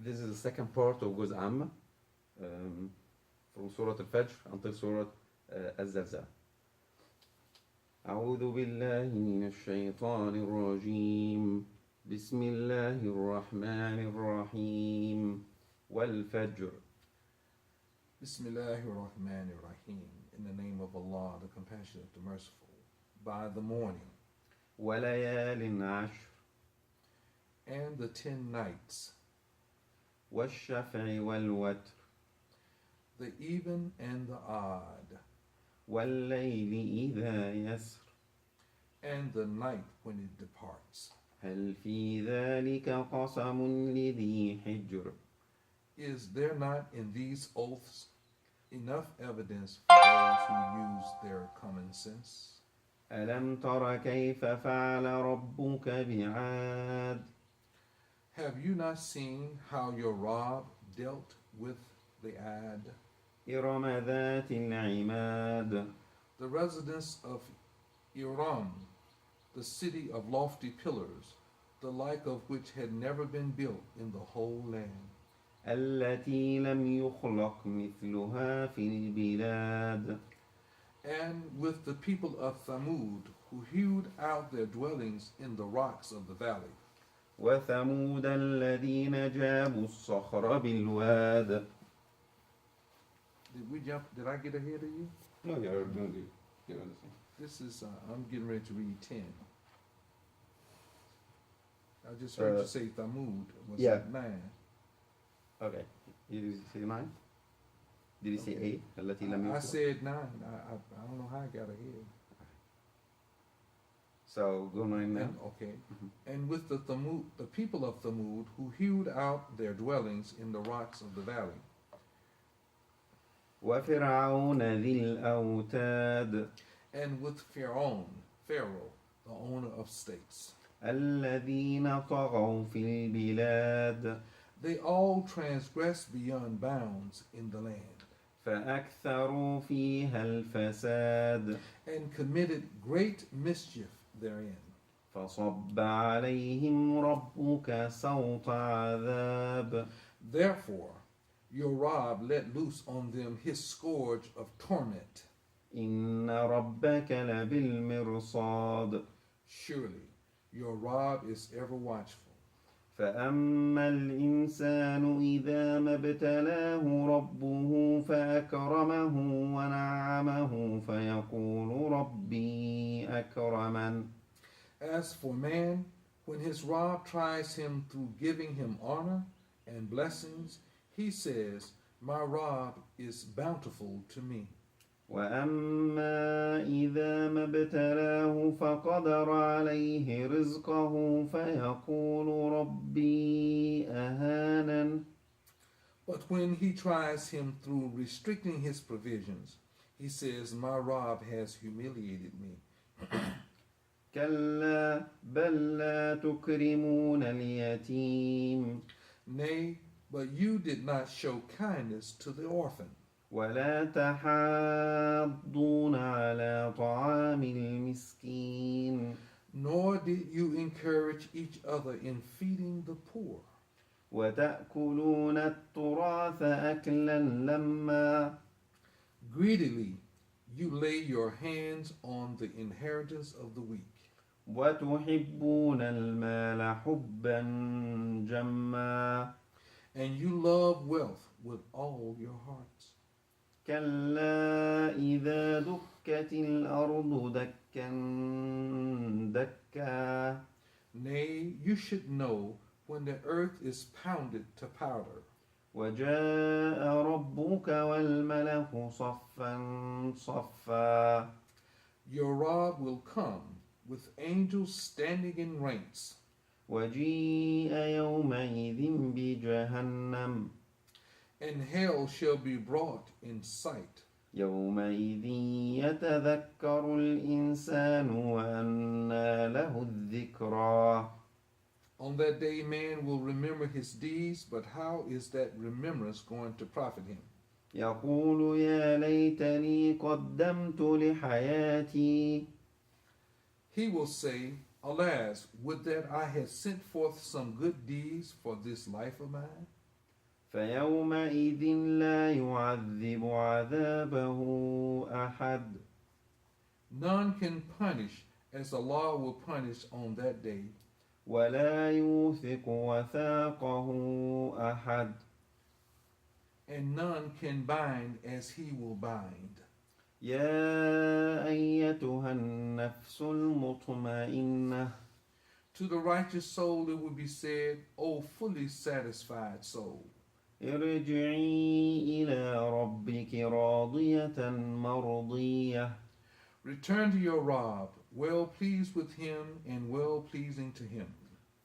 This is the second part of Juz'a Amma, from Surat Alfajr until Surat Azalzalah. أعوذ بالله من الشيطان الرجيم. بسم الله الرحمن الرحيم. والفجر. Bismillahirrahmanirrahim. In the name of Allah, the Compassionate, the Merciful. By the morning. وليال عشر. And the 10 nights. والشفع والوتر. The even and the odd. والليل إذا يسر. And the night when it departs. هل في ذلك قسم لذي حجر. Is there not in these oaths enough evidence for those who use their common sense? ألم تر كيف فعل ربك بعاد. Have you not seen how your Rabb dealt with the Ad? إرم ذات العماد. The residents of Iram, the city of lofty pillars, the like of which had never been built in the whole land. التي لم يخلق مثلها في البلاد. And with the people of Thamud, who hewed out their dwellings in the rocks of the valley. وثمود الذين جابوا الصخر بالواد. Did I get ahead of you? No, you're doing it. This is, I'm getting ready to read 10. I just heard you say Thamud. Was yeah. it 9? Okay. Did you say 9? Did you say 8? التي لم يخلق? I said 9. I don't know how I got ahead. So go 9 now. Okay. And with the Thamud, the people of Thamud, who hewed out their dwellings in the rocks of the valley. وفرعون ذي الأوتاد. And with Pharaoh, the owner of states. الذين طغوا في البلاد. They all transgressed beyond bounds in the land. فأكثروا فيها الفساد. And committed great mischief therein. فصب عليهم ربك صوت عذاب. Therefore, your Rabb let loose on them his scourge of torment. إن ربك لبالمرصاد. Surely, your Rabb is ever watchful. فأما الإنسان إذا ما ابتلاه ربه فأكرمه ونعمه فيقول ربي أكرمن. As for man, when his Rabb tries him through giving him honor and blessings, he says, my Rabb is bountiful to me. وأما إذا ما ابتلاه فقدر عليه رزقه فيقول ربي أهانن. But when he tries him through restricting his provisions, he says, my Rabb has humiliated me. كلا بل لا تكرمون اليتيم. Nay, but you did not show kindness to the orphan. ولا تحاضون على طعام المسكين. Nor did you encourage each other in feeding the poor. وتأكلون التراث أكلا لما. Greedily you lay your hands on the inheritance of the weak. وتحبون المال حبا جما. And you love wealth with all your hearts. كلا إذا دكت الأرض دكا دكا. Nay, you should know when the earth is pounded to powder. وجاء ربك والملك صفا صفا. Your Rabb will come with angels standing in ranks. وجيء يومئذ بجهنم. And hell shall be brought in sight. يومئذ يتذكر الإنسان وأنى له الذكرى. On that day man will remember his deeds, but how is that remembrance going to profit him? يقول يا ليتني قدمت لحياتي. He will say, alas, would that I had sent forth some good deeds for this life of mine. فيومئذ لا يعذب عذابه أحد. None can punish as Allah will punish on that day, ولا يوثق وثاقه أحد. and none can bind as He will bind. يا أيتها النفس المطمئنة. To the righteous soul it will be said, O fully satisfied soul, ارجعي إلى ربك راضية مرضية. return to your Rabb, well pleased with Him and well pleasing to Him.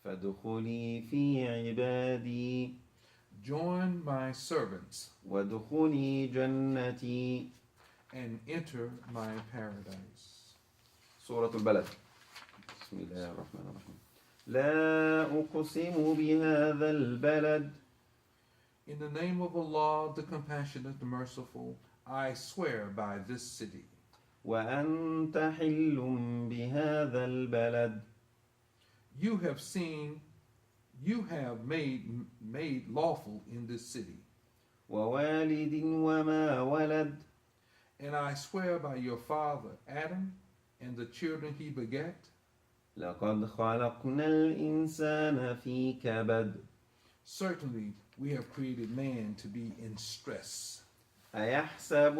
فادخلي في عبادي. Join my servants وادخلي جنتي. and enter my paradise. سورة البلد. بسم الله الرحمن الرحيم. لا أقسم بهذا البلد. In the name of Allah, the compassionate, the merciful, I swear by this city. وأنت حل بهذا البلد. You have made lawful in this city. ووالد وما ولد. And I swear by your father Adam and the children he begat. لقد خلقنا الإنسان في كبد. Certainly we have created man to be in stress. أيحسب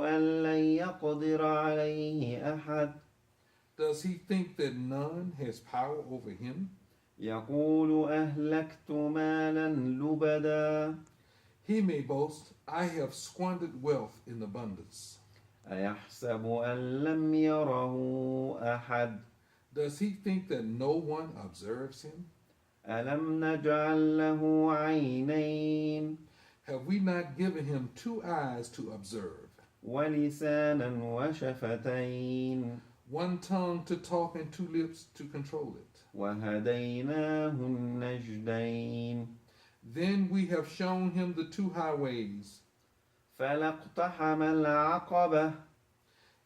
أن لن يقدر عليه أحد. Does he think that none has power over him? يقول أهلكت مالا لبدا. He may boast, I have squandered wealth in abundance. أيحسب أن لم يره أحد. Does he think that no one observes him? ألم نجعل له عينين. Have we not given him 2 eyes to observe, ولسانا وشفتين. 1 tongue to talk and 2 lips to control it? وهديناه النجدين. Then we have shown him the 2 highways. فلاقتحم العقبة.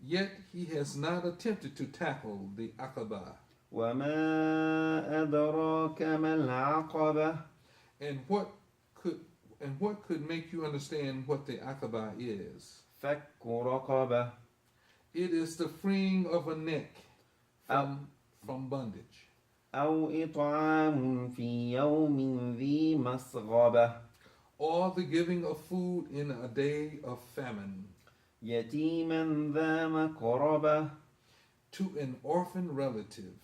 Yet he has not attempted to tackle the Aqaba. وما أدراك ما العقبة. And what could make you understand what the Aqaba is? فك رقبة. It is the freeing of a neck from bondage. أو إطعام في يوم ذي مسغبة. Or the giving of food in a day of famine. يتيما ذا مقربة. To an orphan relative.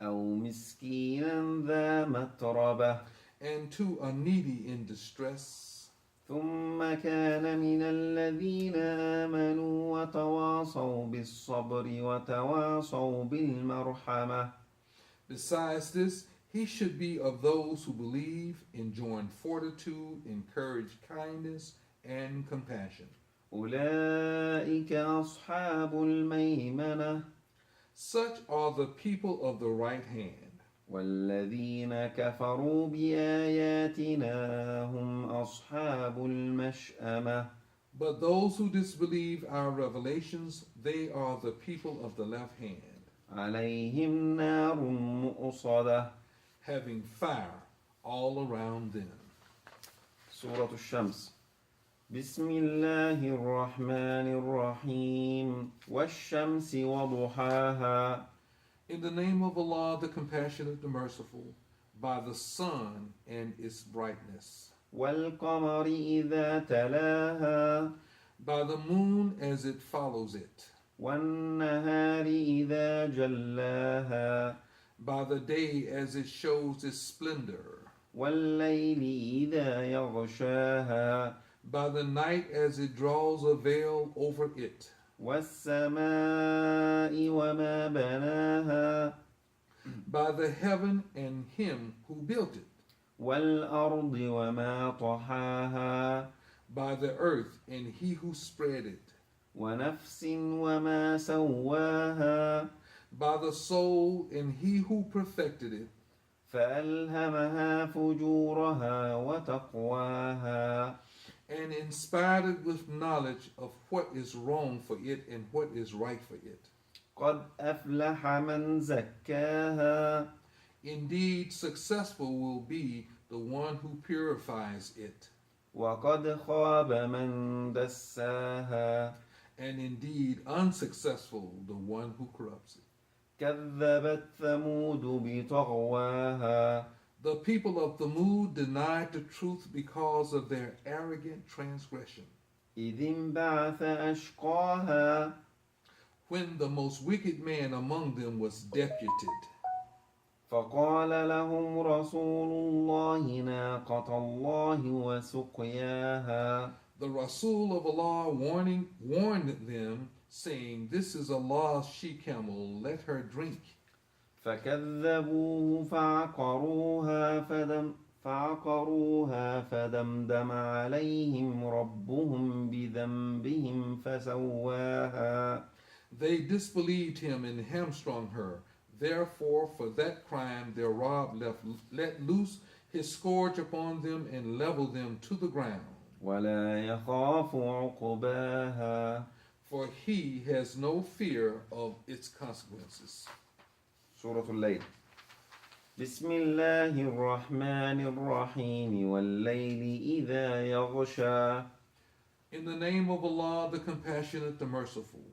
أو مسكينا ذا متربة. And to a needy in distress. ثم كان من الذين آمنوا وتواصوا بالصبر وتواصوا بالمرحمة. Besides this, he should be of those who believe, enjoin fortitude, encourage kindness and compassion. أولئك أصحاب الميمنة. Such are the people of the right hand. والذين كفروا بآياتنا هم أصحاب المشأمة. But those who disbelieve our revelations, they are the people of the left hand, عليهم نار مؤصدة. having fire all around them. سورة الشمس. بسم الله الرحمن الرحيم. والشمس وضحاها. In the name of Allah, the compassionate, the merciful, by the sun and its brightness, والقمر إذا تلاها. by the moon as it follows it, والنهار إذا جلاها. by the day as it shows its splendor, والليل إذا يغشاها. by the night as it draws a veil over it, والسماء وما بناها. by the heaven and him who built it, والأرض وما طحاها. by the earth and he who spread it, ونفس وما سواها. by the soul and he who perfected it, فألهمها فجورها وتقواها. and inspired it with knowledge of what is wrong for it and what is right for it. قد أفلح من زكاها. Indeed, successful will be the one who purifies it. وقد خاب من دساها And indeed, unsuccessful the one who corrupts it. كذبت ثمود بطغواها The people of Thamud denied the truth because of their arrogant transgression. إذ انبعث أشقاها When the most wicked man among them was deputed, فقال لهم رسول الله ناقة الله وسقياها the Rasul of Allah warned them, saying, "This is Allah's she-camel, let her drink." فكذبوه فعقروها فدمدم عليهم ربهم بذنبهم فسواها They disbelieved him and hamstrung her. Therefore, for that crime, their Rob let loose his scourge upon them and leveled them to the ground. ولا يخاف عقباها For he has no fear of its consequences. سورة الليل بسم الله الرحمن الرحيم والليل إذا يغشى In the name of Allah, the Compassionate, the Merciful,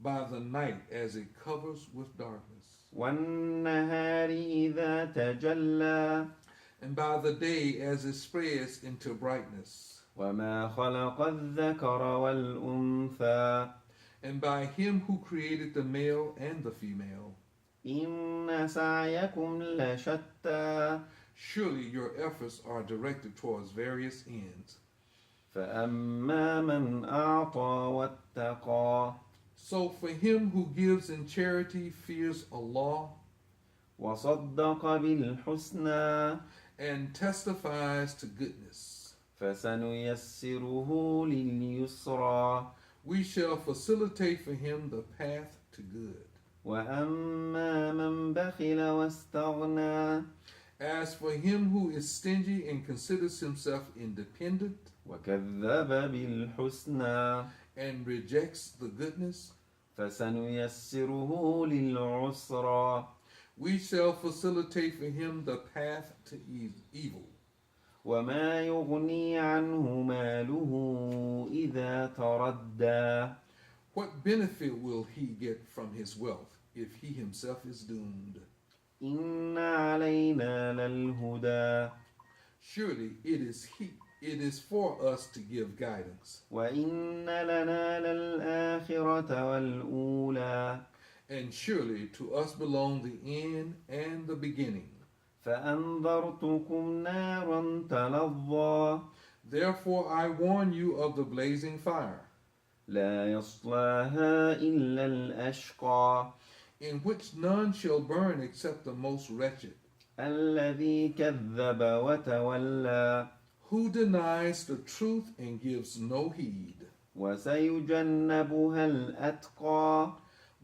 by the night as it covers with darkness, والنهار إذا تجلى and by the day as it spreads into brightness, وما خلق الذكر والأنثى and by him who created the male and the female. إن سعيكم لشتى Surely your efforts are directed towards various ends. فأما من أعطى واتقى So for him who gives in charity, fears Allah, وصدق بالحسنى and testifies to goodness, فسنيسره لليسرى we shall facilitate for him the path to good. وأما من بخل واستغنى As for him who is stingy and considers himself independent وكذب بالحسنى and rejects the goodness, فسنيسره للعسرى we shall facilitate for him the path to evil. وما يغني عنه ماله إذا تردى What benefit will he get from his wealth if he himself is doomed? إن علينا للهدى Surely it is for us to give guidance. وإن لنا للآخرة والأولى And surely to us belong the end and the beginning. فأنذرتكم نارا تلظى Therefore I warn you of the blazing fire, لا يصلاها إلا الأشقى in which none shall burn except the most wretched, الذي كذب وتولى who denies the truth and gives no heed. وسيجنبها الأتقى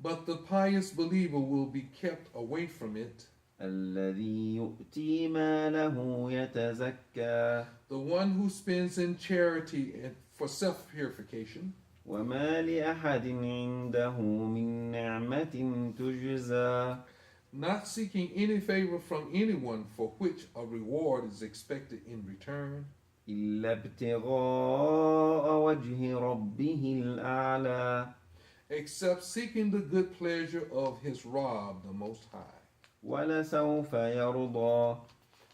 But the pious believer will be kept away from it, الذي يؤتي ماله يتزكى the one who spends in charity and for self-purification, وما لأحد عنده من نعمة تجزى not seeking any favor from anyone for which a reward is expected in return, إلا ابتغاء وجه ربه الأعلى except seeking the good pleasure of his Rabb, the Most High. ولسوف يرضى.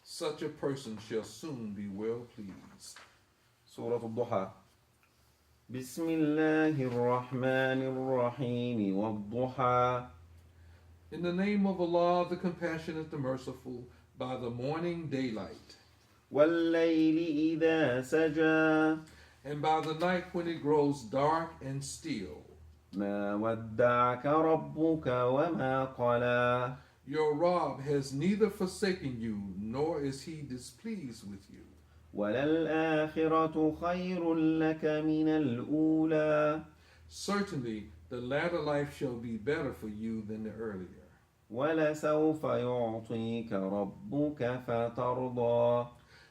Such a person shall soon be well pleased. سورة الضحى بسم الله الرحمن الرحيم والضحى In the name of Allah, the Compassionate, the Merciful, by the morning daylight, والليل إذا سجى and by the night when it grows dark and still. ما ودعك ربك وما قلى Your Rabb has neither forsaken you, nor is he displeased with you. وللآخرة خير لك من الأولى Certainly, the latter life shall be better for you than the earlier. ولسوف يعطيك ربك فترضى.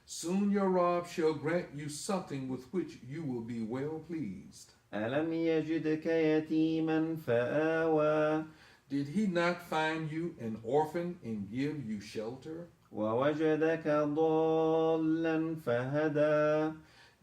Soon your Rabb shall grant you something with which you will be well pleased. ألم يجدك يتيما فآوى Did he not find you an orphan and give you shelter? ووجدك ضالا فهدى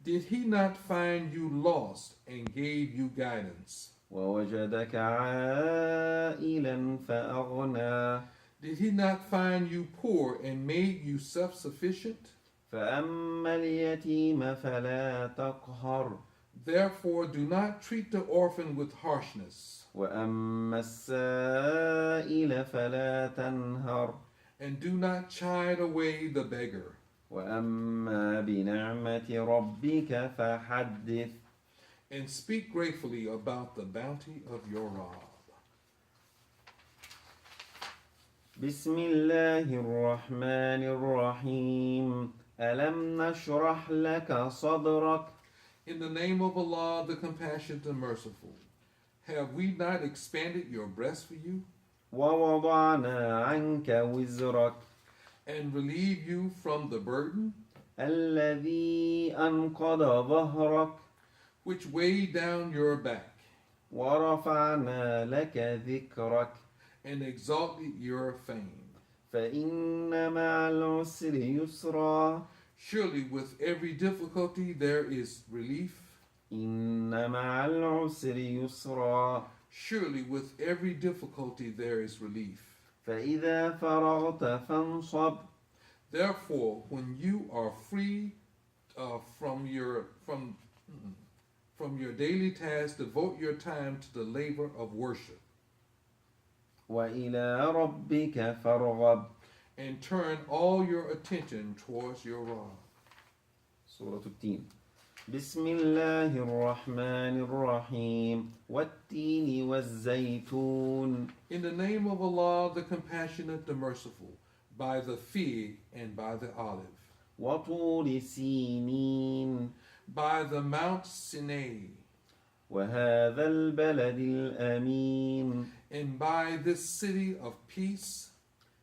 Did he not find you lost and gave you guidance? ووجدك عائلا فأغنى Did he not find you poor and made you self-sufficient? فأما اليتيم فلا تقهر Therefore, do not treat the orphan with harshness, وأما السائل فلا تنهر and do not chide away the beggar. وأما بنعمة ربك فحدث And speak gratefully about the bounty of your Rabb. بسم الله الرحمن الرحيم ألم نشرح لك صدرك In the name of Allah, the compassionate and merciful, have we not expanded your breast for you ووضعنا عنك وزرك and relieved you from the burden الذي أنقض ظهرك which weighed down your back ورفعنا لك ذكرك and exalted your fame? فإن مع العسر يسرا Surely with every difficulty there is relief. إن مع العسر يسرا Surely with every difficulty there is relief. فإذا فرغت فانصب Therefore, when you are free from your daily tasks, devote your time to the labor of worship وإلى ربك فارغب and turn all your attention towards your Rabb. سورة التين بسم الله الرحمن الرحيم والتين والزيتون In the name of Allah, the compassionate, the merciful, by the fig and by the olive, وطور سينين by the Mount Sinai, وهذا البلد الأمين and by this city of peace.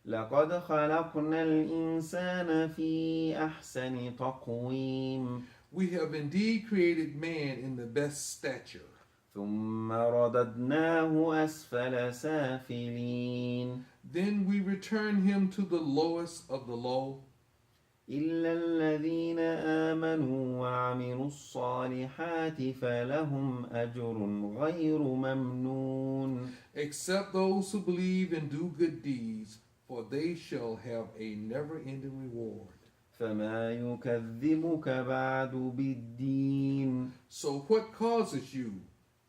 لقد خلقنا الإنسان في أحسن تقويم We have indeed created man in the best stature. ثم رددناه أسفل سافلين Then we return him to the lowest of the low, إلا الذين آمنوا وعملوا الصالحات فلهم أجر غير ممنون except those who believe and do good deeds, for they shall have a never-ending reward. فما يكذبك بعد بالدين So what causes you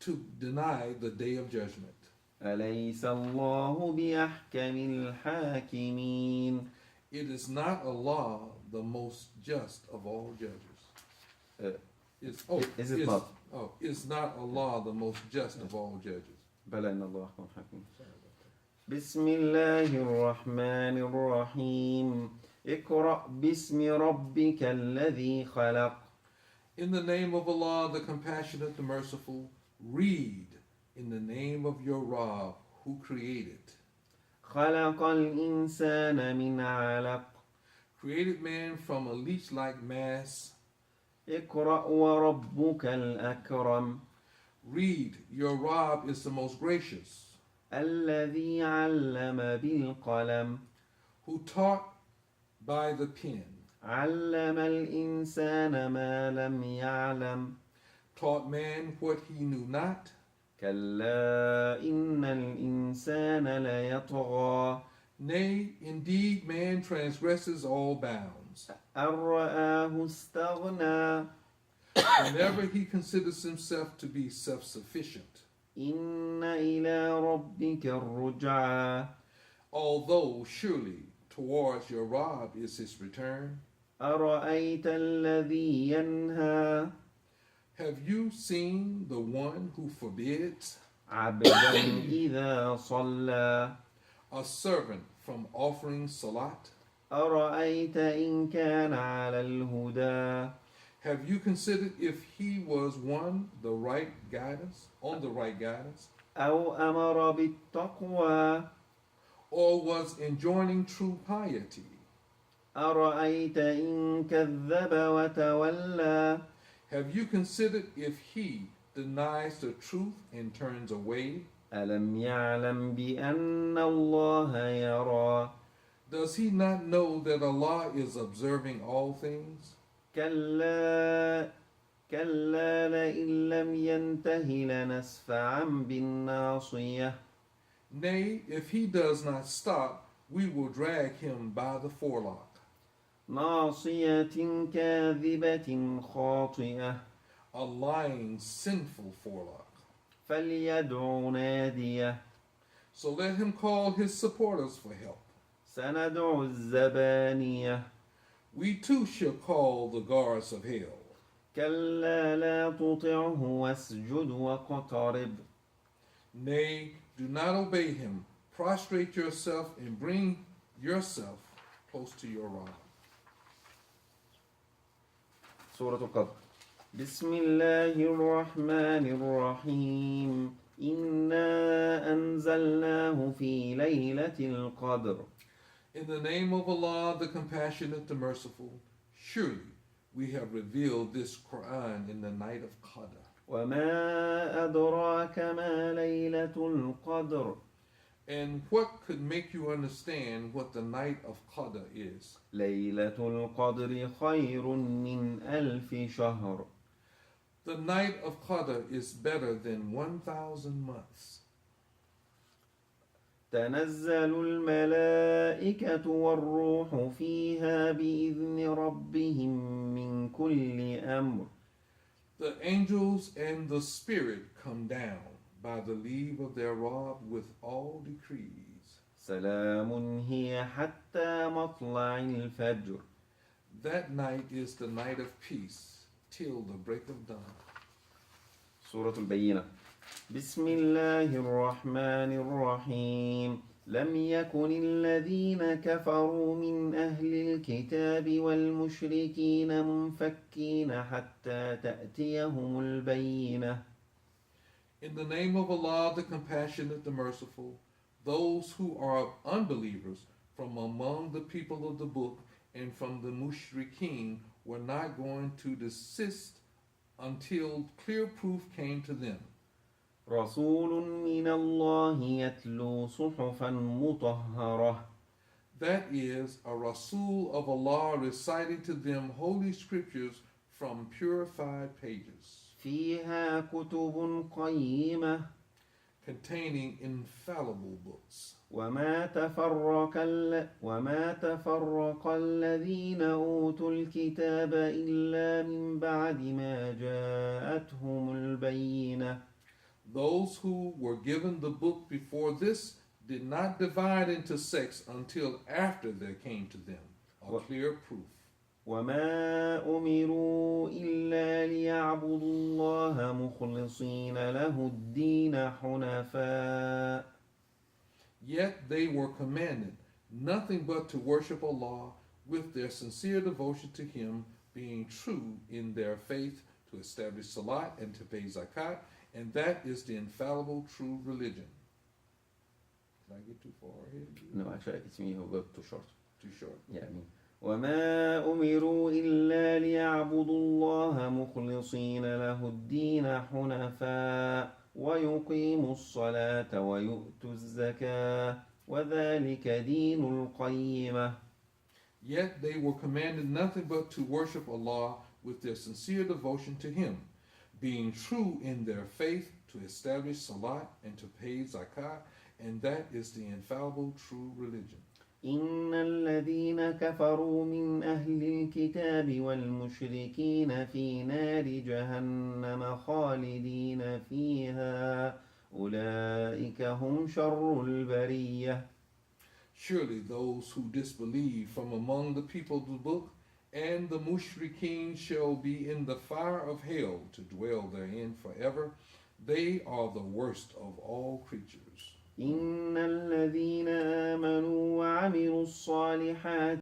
to deny the day of judgment? أليس الله بأحكم الحاكمين It is not Allah, the most just of all judges. Is it not? Oh, it's not Allah, the most just of all judges. بلى إن الله أحكم الحاكمين بسم الله الرحمن الرحيم اقرأ باسم ربك الذي خلق In the name of Allah, the compassionate, the merciful, read in the name of your Rabb who created. خلق الإنسان من علق Created man from a leech-like mass. اقرأ وربك الأكرم Read, your Rabb is the most gracious, الذي علم بالقلم who taught by the pen, علم الإنسان ما لم يعلم taught man what he knew not. كلا إن الإنسان ليطغى Nay, indeed, man transgresses all bounds. أن رآه استغنى Whenever he considers himself to be self-sufficient, إن إلى ربك الرجعى although surely towards your Rabb is his return. أرأيت الذي ينهى Have you seen the one who forbids عبدا إذا صلى a servant from offering salat? أرأيت إن كان على الهدى Have you considered if he was on the right guidance, أو أمر بالتقوى or was enjoining true piety? أرأيت إن كذب وتولى Have you considered if he denies the truth and turns away? ألم يعلم بأن الله يرى Does he not know that Allah is observing all things? كلا كلا لئن لم ينته لنسفعا بالناصية Nay, if he does not stop, we will drag him by the forelock. ناصية كاذبة خاطئة A lying, sinful forelock. فليدع ناديه So let him call his supporters for help. سندع الزبانية We too shall call the guards of hell. كلا لا تطعه واسجد واقترب Nay, do not obey him. Prostrate yourself and bring yourself close to your Rabb. سورة القدر بسم الله الرحمن الرحيم إنا أنزلناه في ليلة القدر In the name of Allah, the Compassionate, the Merciful, surely we have revealed this Qur'an in the night of Qadr. وما أدراك ما ليلة القدر And what could make you understand what the night of Qadr is? ليلة القدر خير من ألف شهر The night of Qadr is better than 1,000 months. تنزل الملائكة والروح فيها بإذن ربهم من كل أمر The angels and the Spirit come down by the leave of their Rabb with all decrees. سلام هي حتى مطلع الفجر That night is the night of peace till the break of dawn. سورة البينة بسم الله الرحمن الرحيم لم يكن الذين كفروا من أهل الكتاب والمشركين منفكين حتى تأتيهم البينة In the name of Allah, the Compassionate, the Merciful, those who are unbelievers from among the people of the book and from the mushrikeen were not going to desist until clear proof came to them. رسول من الله يتلو صحفا مطهرة That is, a Rasul of Allah reciting to them holy scriptures from purified pages, فيها كتب قيمة containing infallible books. وما تفرق الذين أوتوا الكتاب إلا من بعد ما جاءتهم البينة Those who were given the book before this did not divide into sects until after there came to them a clear proof. وما أمروا إلا ليعبدوا الله مخلصين له الدين حنفاء Yet they were commanded nothing but to worship Allah with their sincere devotion to Him, being true in their faith, to establish salat and to pay zakat, and that is the infallible true religion. Did I get too far ahead? No, actually it's me who got too short. Too short. Yeah, me. وما أمروا إلا ليعبدوا الله مخلصين له الدين حنفاء ويقيموا الصلاة ويؤتوا الزكاة وذلك دين القيمة. Yet they were commanded nothing but to worship Allah with their sincere devotion to Him, being true in their faith, to establish salat and to pay zakat, and that is the infallible true religion. إن الذين كفروا من أهل الكتاب والمشركين في نار جهنم خالدين فيها أولئك هم شر البرية. Surely those who disbelieve from among the people of the book and the mushrikeen shall be in the fire of hell to dwell therein forever. They are the worst of all creatures. إن الذين آمنوا وعملوا الصالحات